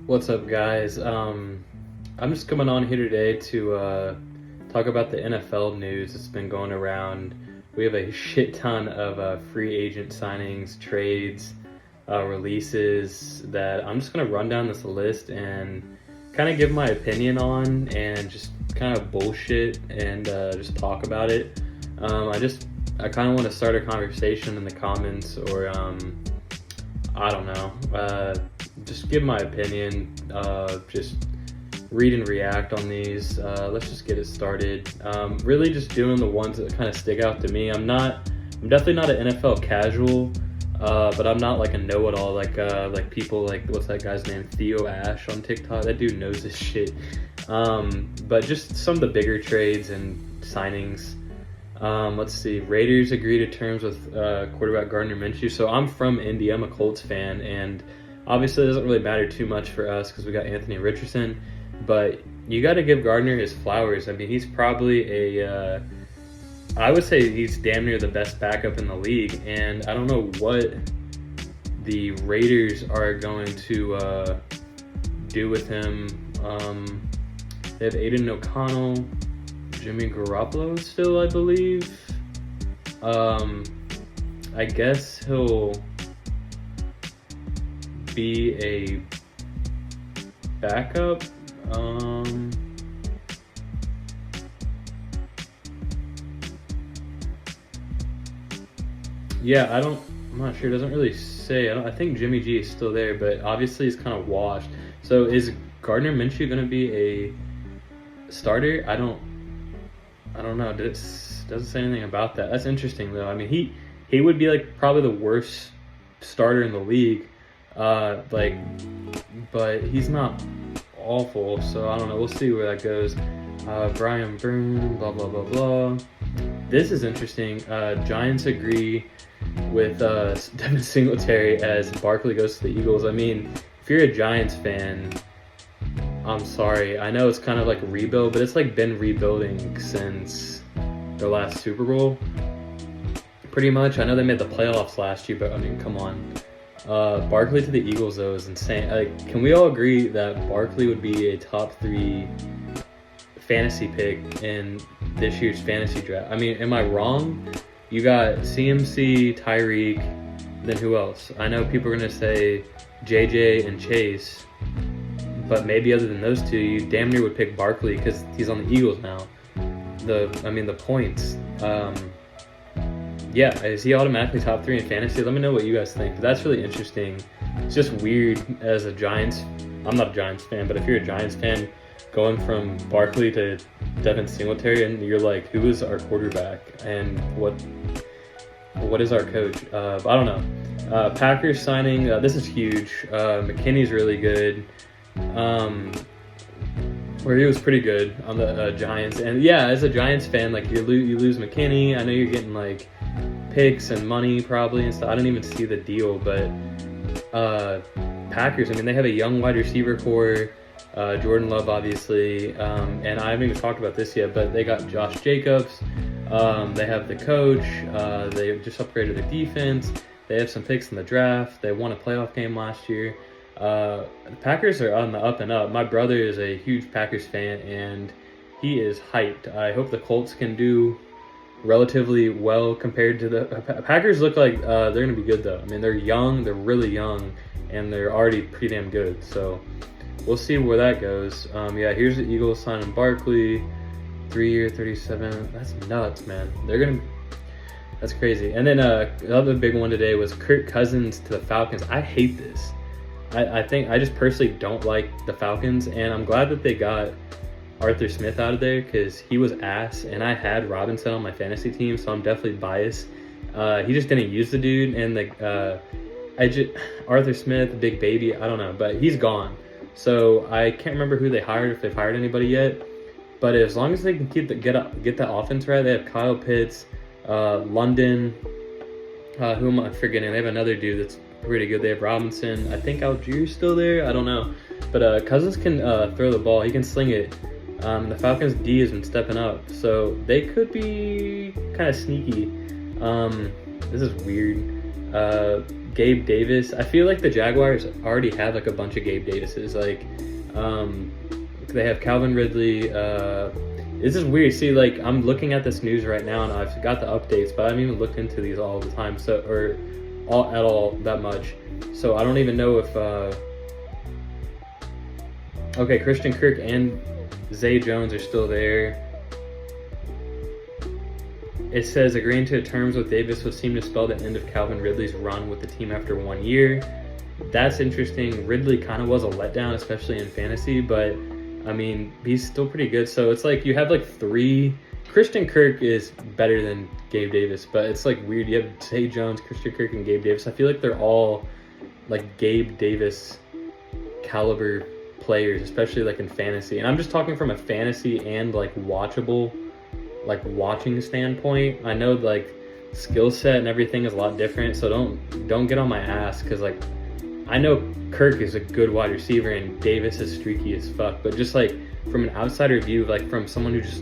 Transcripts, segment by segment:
What's up, guys? I'm just coming on here today to talk about the NFL news that's been going around. We have a shit ton of free agent signings, trades, releases that I'm just going to run down this list and kind of give my opinion on and just kind of bullshit and just talk about it. I kind of want to start a conversation in the comments or I don't know. Just give my opinion. Just read and react on these. Let's just get it started. Really, just doing the ones that kind of stick out to me. I'm definitely not an NFL casual, but I'm not like a know-it-all. Like people like what's that guy's name? Theo Ash on TikTok. That dude knows his shit. But just some of the bigger trades and signings. Let's see. Raiders agree to terms with quarterback Gardner Minshew. So I'm from Indy. I'm a Colts fan, and obviously it doesn't really matter too much for us because we got Anthony Richardson. But you got to give Gardner his flowers. I mean, he's probably I would say he's damn near the best backup in the league. And I don't know what the Raiders are going to do with him. They have Aiden O'Connell. Jimmy Garoppolo still, I believe. I guess he'll be a backup. Yeah, I'm not sure. It doesn't really say. I think Jimmy G is still there, but obviously he's kind of washed. So is Gardner Minshew going to be a starter? I don't know. It doesn't say anything about that. That's interesting though. I mean, he would be like probably the worst starter in the league. But he's not awful. So I don't know. We'll see where that goes. Brian Byrne, blah blah blah blah. This is interesting. Giants agree with Devin Singletary as Barkley goes to the Eagles. I mean, if you're a Giants fan, I'm sorry. I know it's kind of like a rebuild, but it's like been rebuilding since their last Super Bowl. Pretty much. I know they made the playoffs last year, but I mean, come on. Barkley to the Eagles, though, is insane. Like, can we all agree that Barkley would be a top 3 fantasy pick in this year's fantasy draft? I mean, am I wrong? You got CMC, Tyreek, then who else? I know people are going to say JJ and Chase. But maybe other than those two, you damn near would pick Barkley because he's on the Eagles now. The points. Yeah, is he automatically top 3 in fantasy? Let me know what you guys think. That's really interesting. It's just weird as a Giants. I'm not a Giants fan, but if you're a Giants fan, going from Barkley to Devin Singletary, and you're like, who is our quarterback and what is our coach? I don't know. Packers signing. This is huge. McKinney's really good. Where he was pretty good on the Giants, and yeah, as a Giants fan, like you lose McKinney. I know you're getting like picks and money probably and stuff. I didn't even see the deal, but Packers. I mean, they have a young wide receiver core, Jordan Love, obviously, and I haven't even talked about this yet, but they got Josh Jacobs. They have the coach. They just upgraded their defense. They have some picks in the draft. They won a playoff game last year. The Packers are on the up and up. My brother is a huge Packers fan, and he is hyped. I hope the Colts can do relatively well compared to the Packers. Look like they're going to be good, though. I mean, they're young. They're really young, and they're already pretty damn good. So we'll see where that goes. Yeah, here's the Eagles signing Barkley, 3-year, 37. That's nuts, man. That's crazy. And then the other big one today was Kirk Cousins to the Falcons. I hate this. I think I just personally don't like the Falcons, and I'm glad that they got Arthur Smith out of there because he was ass, and I had Robinson on my fantasy team, so I'm definitely biased. He just didn't use the dude, and Arthur Smith, big baby, I don't know, but he's gone. So I can't remember who they hired, if they've hired anybody yet. But as long as they can get the offense right, they have Kyle Pitts, London. Who am I forgetting? They have another dude that's pretty good. They have Robinson. I think Algier's still there. I don't know. But Cousins can throw the ball. He can sling it. The Falcons' D has been stepping up. So they could be kind of sneaky. This is weird. Gabe Davis. I feel like the Jaguars already have like a bunch of Gabe Davises. Like, they have Calvin Ridley. This is weird. See, like, I'm looking at this news right now, and I've got the updates, but I haven't even looked into these all the time, at all that much. So I don't even know if. Okay, Christian Kirk and Zay Jones are still there. It says agreeing to terms with Davis would seem to spell the end of Calvin Ridley's run with the team after 1 year. That's interesting. Ridley kind of was a letdown, especially in fantasy, but I mean, he's still pretty good. So it's like you have like three. Christian Kirk is better than Gabe Davis, but it's like weird. You have Zay Jones, Christian Kirk, and Gabe Davis. I feel like they're all like Gabe Davis caliber players, especially like in fantasy. And I'm just talking from a fantasy and like watchable, like watching standpoint. I know like skill set and everything is a lot different, so don't get on my ass, because like I know Kirk is a good wide receiver and Davis is streaky as fuck, but just like from an outsider view, like from someone who just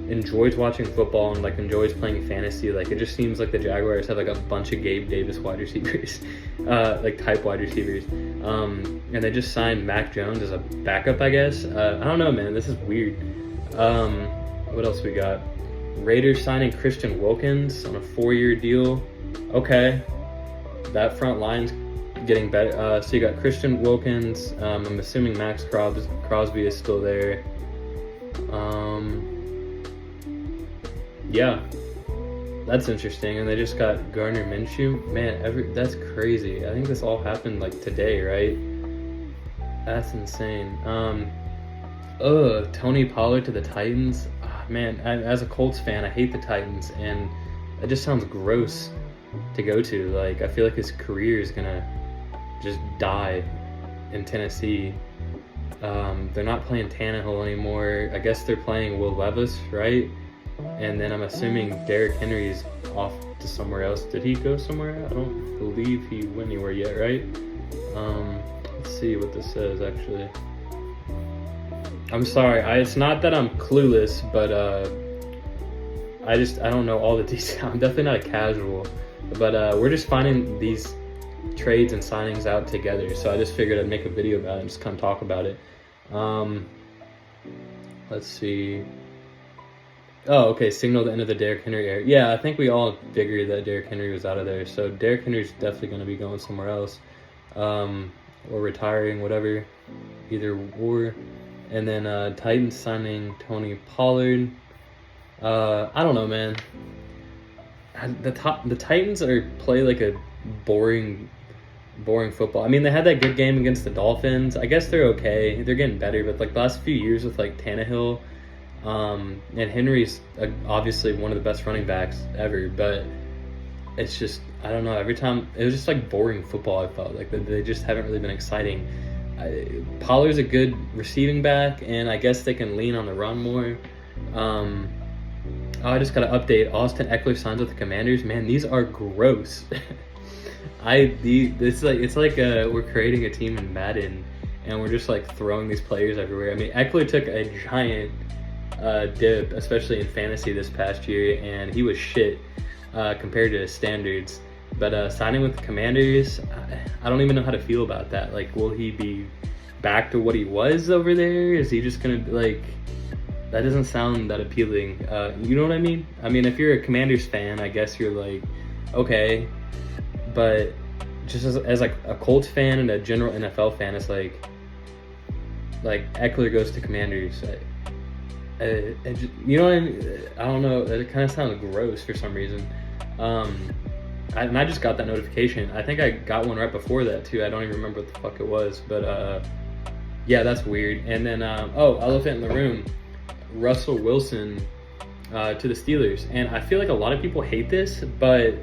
enjoys watching football and like enjoys playing fantasy, like it just seems like the Jaguars have like a bunch of Gabe Davis wide receivers, like type wide receivers, and they just signed Mac Jones as a backup, I guess. I don't know, man, this is weird. What else we got? Raiders signing Christian Wilkins on a 4-year deal. Okay, that front line's getting better. So you got Christian Wilkins. I'm assuming Max Crosby is still there. Yeah, that's interesting. And they just got Gardner Minshew. Man, that's crazy. I think this all happened like today, right? That's insane. Tony Pollard to the Titans. Man, as a Colts fan, I hate the Titans, and it just sounds gross to go to. Like, I feel like his career is gonna just die in Tennessee. They're not playing Tannehill anymore. I guess they're playing Will Levis, right? And then I'm assuming Derrick Henry's off to somewhere else. Did he go somewhere? I don't believe he went anywhere yet, right? Let's see what this says, actually. I'm sorry, it's not that I'm clueless, but I don't know all the details. I'm definitely not a casual, but we're just finding these trades and signings out together, so I just figured I'd make a video about it and just kind of talk about it. Let's see. Oh, okay, signal the end of the Derrick Henry era. Yeah, I think we all figured that Derrick Henry was out of there, so Derrick Henry's definitely going to be going somewhere else, or retiring, whatever, either or. And then Titans signing Tony Pollard. I don't know, man. The Titans play like a boring football. I mean, they had that good game against the Dolphins. I guess they're okay. They're getting better, but like the last few years with like Tannehill, and Henry's obviously one of the best running backs ever, but it's just, I don't know. Every time it was just like boring football. I felt like they just haven't really been exciting. Pollard's a good receiving back, and I guess they can lean on the run more. I just got to update. Austin Eckler signs with the Commanders. Man, these are gross. It's like we're creating a team in Madden, and we're just like throwing these players everywhere. I mean, Eckler took a giant dip, especially in fantasy this past year, and he was shit compared to his standards. But signing with the Commanders, I don't even know how to feel about that. Like, will he be back to what he was over there? Is he just going to, like, that doesn't sound that appealing. You know what I mean? I mean, if you're a Commanders fan, I guess you're like, okay. But just as like a Colts fan and a general NFL fan, it's like Eckler goes to Commanders. You know what I mean? I don't know. It kind of sounds gross for some reason. And I just got that notification. I think I got one right before that too. I don't even remember what the fuck it was, but yeah, that's weird. And then elephant in the room, Russell Wilson to the Steelers. And I feel like a lot of people hate this, but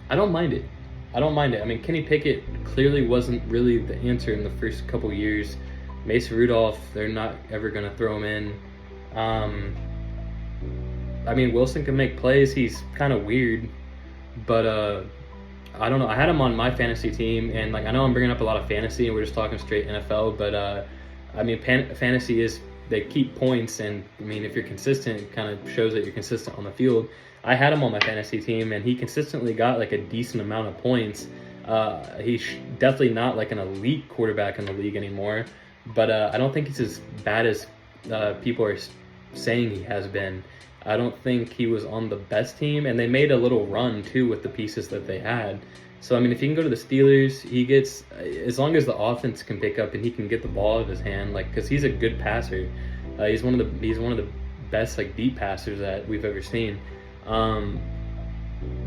I don't mind it. I mean, Kenny Pickett clearly wasn't really the answer in the first couple years. Mason Rudolph, they're not ever gonna throw him in. I mean, Wilson can make plays. He's kind of weird. But I don't know. I had him on my fantasy team, and like I know I'm bringing up a lot of fantasy, and we're just talking straight NFL. But I mean, fantasy is, they keep points, and I mean, if you're consistent, it kind of shows that you're consistent on the field. I had him on my fantasy team, and he consistently got like a decent amount of points. He's definitely not like an elite quarterback in the league anymore, but I don't think he's as bad as people are saying he has been. I don't think he was on the best team, and they made a little run too with the pieces that they had. So I mean, if he can go to the Steelers, he gets, as long as the offense can pick up and he can get the ball out of his hand, like, because he's a good passer. He's one of the best like deep passers that we've ever seen.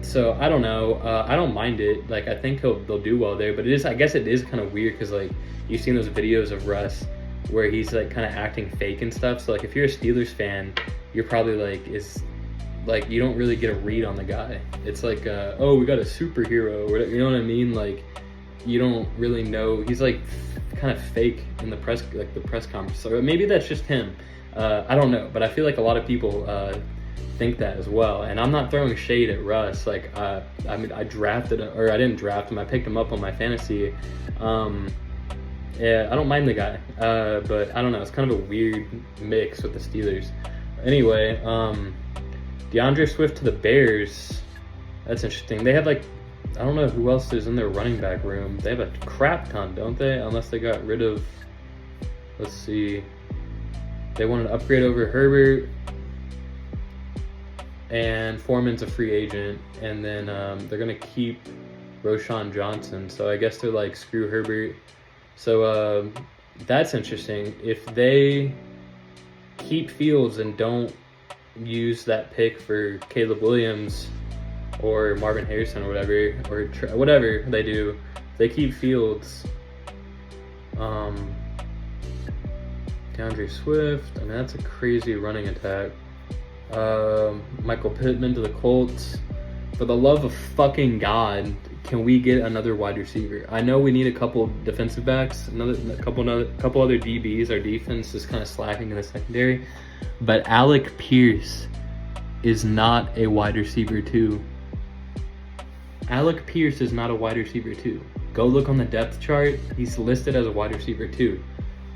So I don't know. I don't mind it. Like, I think they'll do well there. But I guess it is kind of weird because like you've seen those videos of Russ where he's like kind of acting fake and stuff. So like if you're a Steelers fan, you're probably like, you don't really get a read on the guy. It's like, oh, we got a superhero, or you know what I mean? Like, you don't really know. He's like kind of fake in the press conference. So maybe that's just him. I don't know, but I feel like a lot of people think that as well. And I'm not throwing shade at Russ. Like, I mean, I didn't draft him. I picked him up on my fantasy. Yeah, I don't mind the guy, but I don't know. It's kind of a weird mix with the Steelers. Anyway, DeAndre Swift to the Bears. That's interesting. They have like, I don't know who else is in their running back room. They have a crap ton, don't they? Unless they got rid of, let's see. They wanted to upgrade over Herbert, and Foreman's a free agent, and then they're gonna keep Roschon Johnson. So I guess they're like, screw Herbert. So that's interesting. If they keep Fields and don't use that pick for Caleb Williams or Marvin Harrison or whatever, or whatever they do, if they keep Fields, DeAndre Swift, I mean, that's a crazy running attack. Michael Pittman to the Colts. For the love of fucking God, can we get another wide receiver? I know we need a couple defensive backs, a couple other DBs. Our defense is kind of slacking in the secondary, but Alec Pierce is not a wide receiver too. Alec Pierce is not a wide receiver too. Go look on the depth chart. He's listed as a wide receiver too.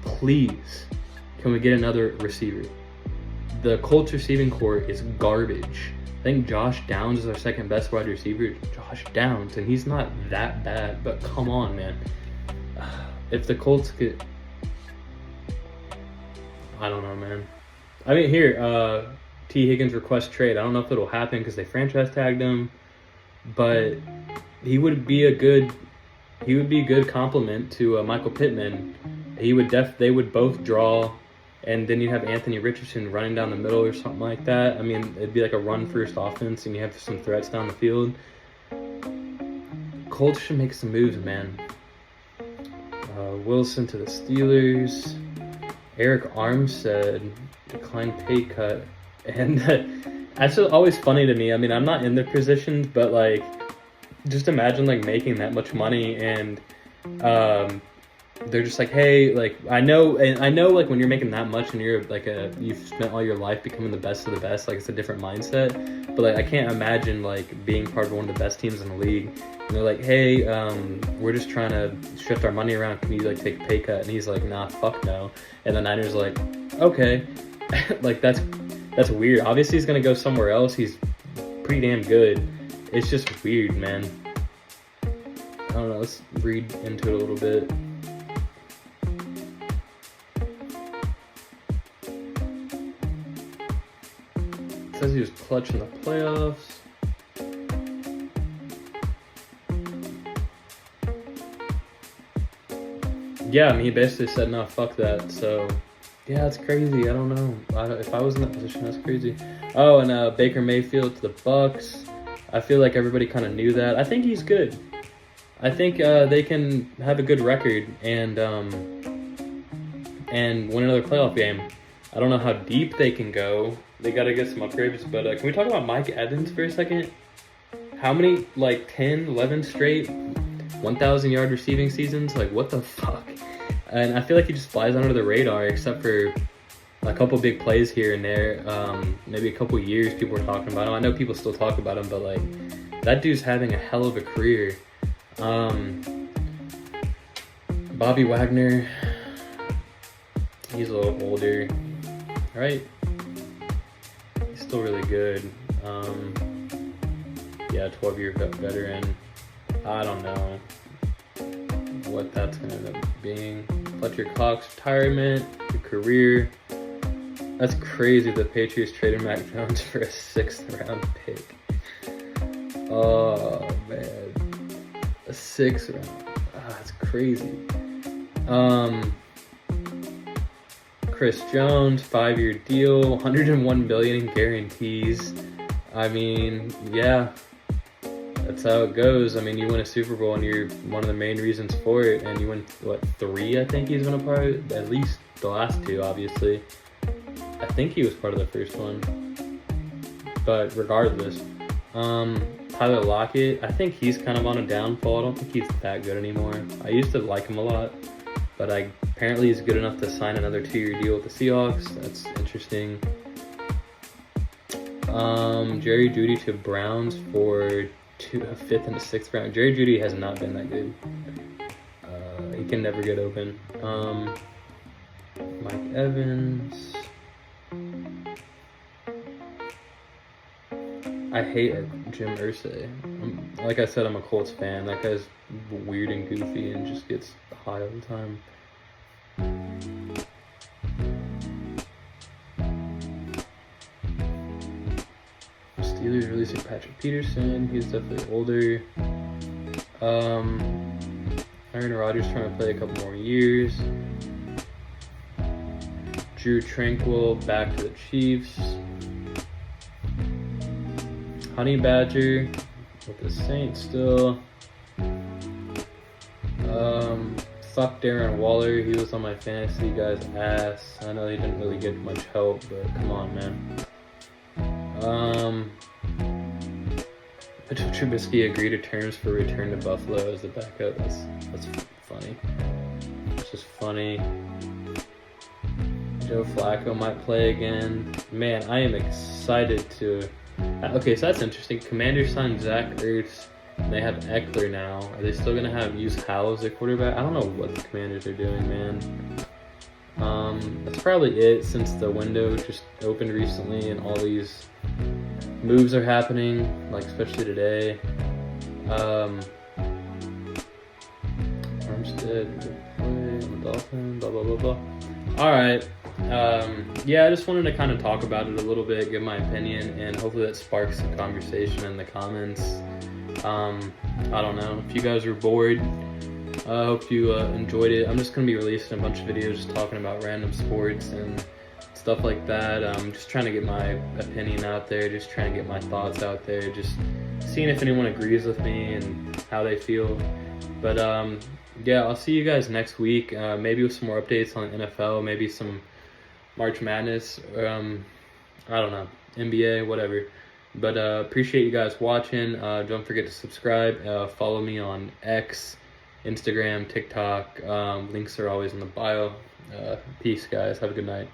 Please, can we get another receiver? The Colts receiving core is garbage. I think Josh Downs is our second best wide receiver. Josh Downs, and he's not that bad, but come on, man. If the Colts could, I don't know, man. I mean, here, T. Higgins request trade. I don't know if it'll happen because they franchise tagged him, but he would be a good compliment to Michael Pittman. They would both draw. And then you have Anthony Richardson running down the middle or something like that. I mean, it'd be like a run-first offense, and you have some threats down the field. Colts should make some moves, man. Wilson to the Steelers. Eric Armstead declined pay cut. And that's always funny to me. I mean, I'm not in their positions, but, like, just imagine, like, making that much money and they're just like, hey, like, I know, like, when you're making that much and you're like you've spent all your life becoming the best of the best, like, it's a different mindset. But like, I can't imagine like being part of one of the best teams in the league and they're like, hey, we're just trying to shift our money around, can you like take a pay cut? And he's like, nah, fuck no. And the Niners are like, okay. Like, that's weird. Obviously he's gonna go somewhere else. He's pretty damn good. It's just weird, man. I don't know, let's read into it a little bit. Says he was clutch in the playoffs. Yeah, I mean, he basically said, no, fuck that. So, yeah, that's crazy. I don't know. If I was in that position, that's crazy. Oh, and Baker Mayfield to the Bucks. I feel like everybody kind of knew that. I think he's good. I think they can have a good record and win another playoff game. I don't know how deep they can go. They got to get some upgrades, but can we talk about Mike Evans for a second? How many, like, 10, 11 straight 1,000-yard receiving seasons? Like, what the fuck? And I feel like he just flies under the radar, except for a couple big plays here and there. Maybe a couple years people were talking about him. I know people still talk about him, but, like, that dude's having a hell of a career. Bobby Wagner, he's a little older, right? He's still really good. yeah, 12-year veteran. I don't know what that's going to end up being. Fletcher Cox retirement, your career. That's crazy. The Patriots traded Mac Jones for a 6th-round pick. Oh man, a 6th round. That's crazy. Chris Jones, 5-year deal, $101 billion in guarantees. I mean, yeah, that's how it goes. I mean, you win a Super Bowl and you're one of the main reasons for it, and you win, what, 3, I think he's gonna play, at least the last 2, obviously. I think he was part of the first one, but regardless, Tyler Lockett, I think he's kind of on a downfall. I don't think he's that good anymore. I used to like him a lot, but apparently he's good enough to sign another 2-year deal with the Seahawks. That's interesting. Jerry Jeudy to Browns for a 5th and a 6th round. Jerry Jeudy has not been that good. He can never get open. Mike Evans. I hate Jim Irsay. Like I said, I'm a Colts fan. That guy's weird and goofy and just gets high all the time. Steelers releasing Patrick Peterson. He's definitely older. Aaron Rodgers trying to play a couple more years. Drew Tranquil back to the Chiefs. Honey Badger with the Saints still. Fuck Darren Waller. He was on my fantasy guy's ass. I know he didn't really get much help, but come on, man. Mitchell Trubisky agreed to terms for return to Buffalo as the backup. That's funny. It's just funny. Joe Flacco might play again. Man, I am excited to... Okay, so that's interesting. Commanders signed Zach Ertz. They have Eckler now. Are they still going to use Howell as their quarterback? I don't know what the Commanders are doing, man. That's probably it, since the window just opened recently and all these moves are happening, like especially today. Armstead, Dolphin, blah, blah, blah, blah. All right. Yeah, I just wanted to kind of talk about it a little bit, give my opinion, and hopefully that sparks some conversation in the comments. I don't know. If you guys are bored, I hope you enjoyed it. I'm just going to be releasing a bunch of videos just talking about random sports and stuff like that. Just trying to get my opinion out there, just trying to get my thoughts out there, just seeing if anyone agrees with me and how they feel. But yeah, I'll see you guys next week, maybe with some more updates on NFL, maybe some March Madness, I don't know, NBA, whatever. But appreciate you guys watching. Don't forget to subscribe. Follow me on X, Instagram, TikTok. Links are always in the bio. Peace, guys. Have a good night.